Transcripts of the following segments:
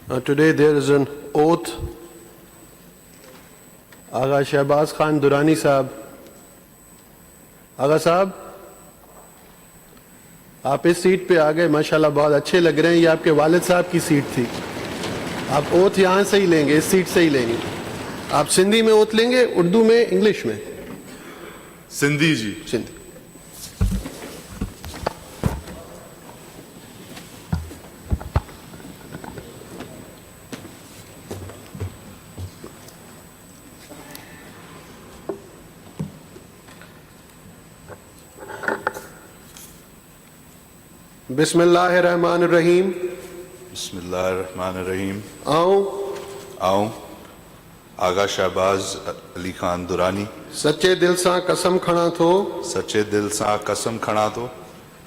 Today there is an oath. Agha Shahbaz Khan Durrani Sahab. आगा साहब, आप इस seat पे आ गए, माशाल्लाह बहुत अच्छे लग रहे हैं। ये आपके वालिद साहब की सीट थी। आप ओथ यहाँ से ही लेंगे, इस सीट से ही लेंगे। आप सिंधी में ओथ लेंगे, उर्दू में, इंग्लिश में? सिंधी जी। सिंधी। बिस्मिल्लाहिर्रहमानिर्रहीम। बिस्मिल्लाहिर्रहमानिर्रहीम। आऊं आगा शहबाज अली खान दुरानी सच्चे दिल सां कसम खणा थो सच्चे दिल सां कसम खणा थो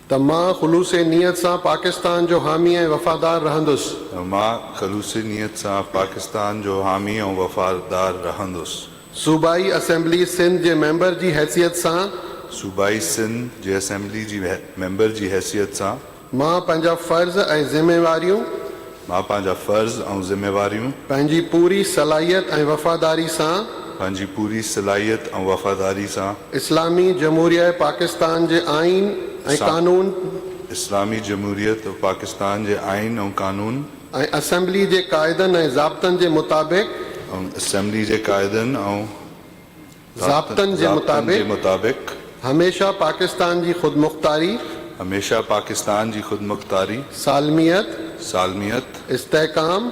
त मां ख़ुलूसे नियत सां पाकिस्तान जो हामी ऐं वफ़ादार रहंदुसि। मां ख़लूसी नियत सां पाकिस्तान जो हामी ऐं वफ़ादार रहंदुसि। सूबाई असेंबली सिंध जे मेंबर जी हैसियत सां सूबाई सिंध जे असेंबली जी मेंबर जी हैसियत सां मां पंहिंजा फ़र्ज़ ऐं ज़िम्मेवारियूं पंहिंजी पूरी सलाहियत ऐं वफ़ादारी सां इस्लामी जमहूरिया पाकिस्तान जे आइन ऐं कानून इस्लामी जमहूरियत पाकिस्तान जे आइन ऐं कानून ऐं असेंबली जे क़ाइदनि ऐं ज़ाब्तनि जे मुताबिक़ असेंबली जे क़ाइदनि ऐं ज़ाब्तनि जे मुताबिक़ हमेशा पाकिस्तान जी ख़ुदमुख्तारी सालमियत इस्तेहकाम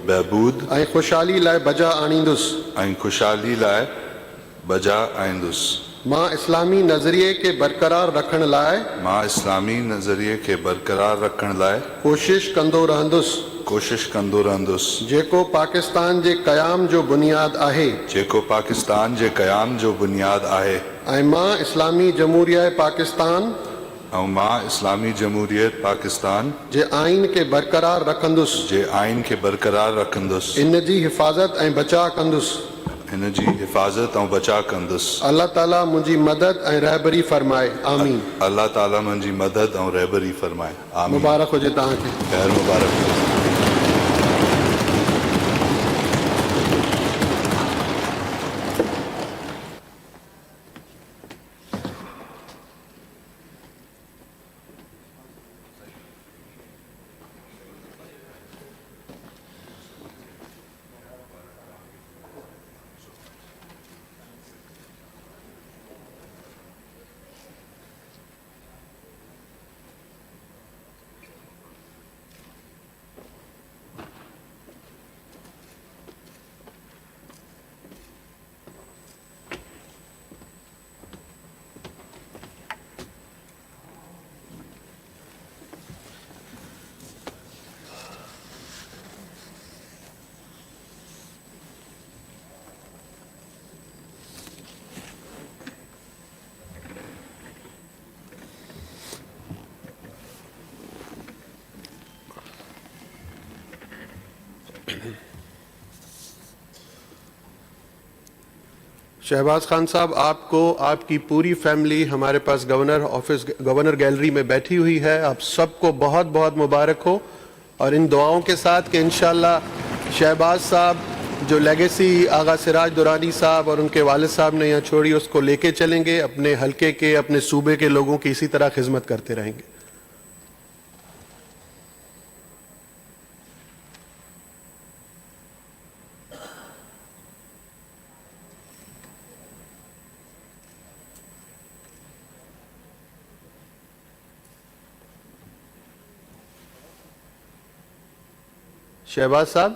बहबूद ऐं ख़ुशहाली लाइ बजा आणींदुसि। मां इस्लामी नज़रिए खे बरक़रार रखण लाइ कोशिश कंदो रहंदुसि जेको पाकिस्तान जे क़याम जो बुनियाद आहे ऐं मां इस्लामी जमहूरिया पाकिस्तान जे आइन खे बरक़रार रखंदुसि। इन जी हिफ़ाज़त ऐं बचाव कंदुसि। अल्लाह ताला मुंहिंजी मदद ऐं रहबरी फरमाए। आमीन। मुबारक हुजे तव्हांखे। ख़ैर मुबारक। शहबाज खान साहब, आपको आपकी पूरी फैमिली हमारे पास गवर्नर गैलरी में बैठी हुई है। आप सबको बहुत बहुत मुबारक हो और इन दुआओं के साथ कि इंशाअल्लाह शहबाज साहब जो लेगेसी आगा सिराज दुरानी साहब और उनके वालिद साहब ने यहाँ छोड़ी उसको लेके चलेंगे, अपने हलके के, अपने सूबे के लोगों की इसी तरह खिदमत करते रहेंगे। शहबाज साहब,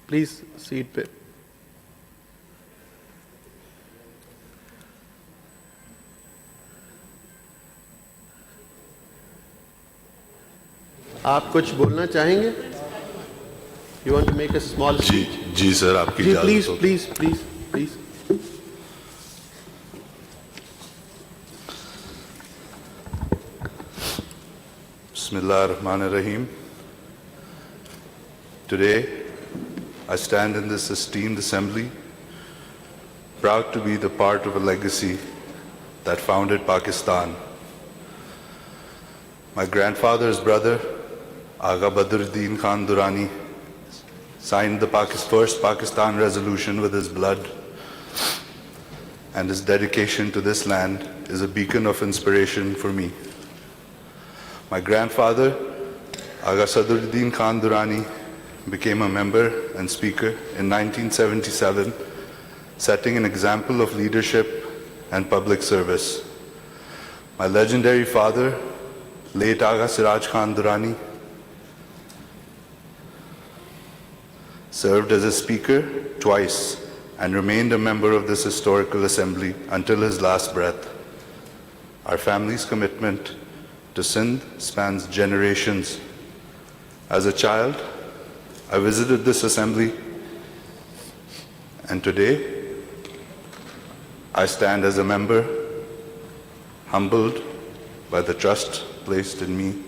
प्लीज सीट पे। आप कुछ बोलना चाहेंगे? You want to make a small speech? जी सर, आपकी जी प्लीज प्लीज प्लीज प्लीज। बिस्मिल्लाहिर्रहमानिर्रहीम। Today, I stand in this esteemed assembly, proud to be the part of a legacy that founded Pakistan. My grandfather's brother, Aga Badruddin Khan Durrani signed the first Pakistan resolution with his blood, and his dedication to this land is a beacon of inspiration for me. My grandfather, Aga Sadruddin Khan Durrani, became a member and speaker in 1977, setting an example of leadership and public service. My legendary father, late Aga Siraj Khan Durrani, served as a speaker twice and remained a member of this historical assembly until his last breath. Our family's commitment to Sindh spans generations. As a child, I visited this assembly, and today I stand as a member, humbled by the trust placed in me.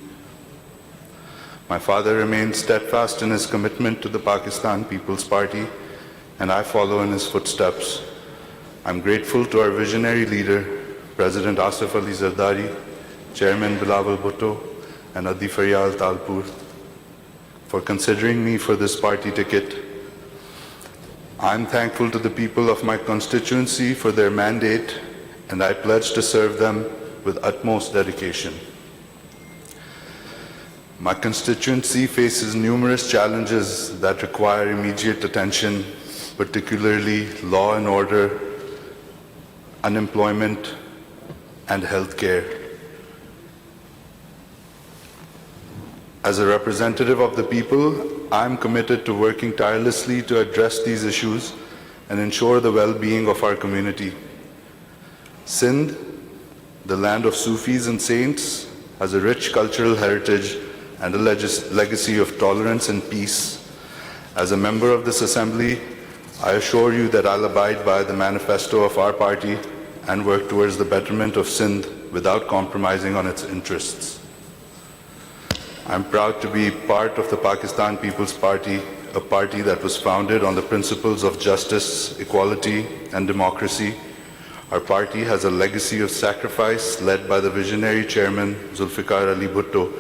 My father remained steadfast in his commitment to the Pakistan People's Party, and I follow in his footsteps. I'm grateful to our visionary leader, President Asif Ali Zardari, Chairman Bilawal Bhutto, and Adi Faryal Talpur, for considering me for this party ticket. I'm thankful to the people of my constituency for their mandate, and I pledge to serve them with utmost dedication. My constituency faces numerous challenges that require immediate attention, particularly law and order, unemployment, and healthcare. As a representative of the people, I am committed to working tirelessly to address these issues and ensure the well-being of our community. Sindh, the land of Sufis and saints, has a rich cultural heritage and a legacy of tolerance and peace. As a member of this assembly, I assure you that I'll abide by the manifesto of our party and work towards the betterment of Sindh without compromising on its interests. I'm proud to be part of the Pakistan People's Party, a party that was founded on the principles of justice, equality, and democracy. Our party has a legacy of sacrifice led by the visionary chairman, Zulfikar Ali Bhutto,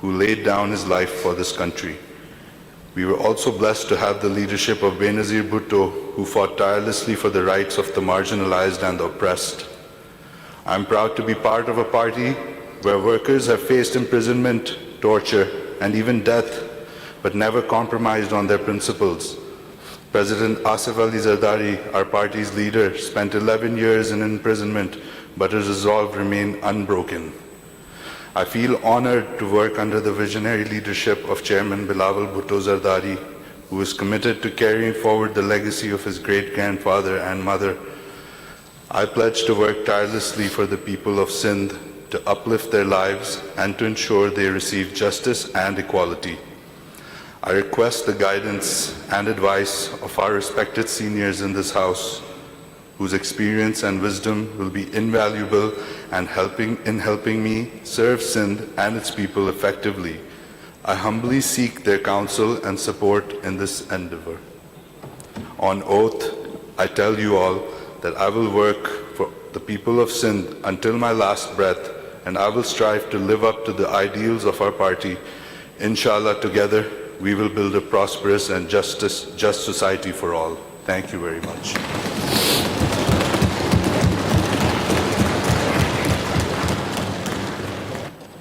who laid down his life for this country. We were also blessed to have the leadership of Benazir Bhutto, who fought tirelessly for the rights of the marginalized and the oppressed. I'm proud to be part of a party where workers have faced imprisonment, torture, and even death, but never compromised on their principles. President Asif Ali Zardari, our party's leader, spent 11 years in imprisonment, but his resolve remained unbroken. I feel honored to work under the visionary leadership of Chairman Bilawal Bhutto Zardari, who is committed to carrying forward the legacy of his great-grandfather and mother. I pledge to work tirelessly for the people of Sindh, to uplift their lives and to ensure they receive justice and equality. I request the guidance and advice of our respected seniors in this House, whose experience and wisdom will be invaluable and helping me serve Sindh and its people effectively. I humbly seek their counsel and support in this endeavor. On oath, I tell you all that I will work for the people of Sindh until my last breath, and I will strive to live up to the ideals of our party. Inshallah, together, we will build a prosperous and just society for all. Thank you very much.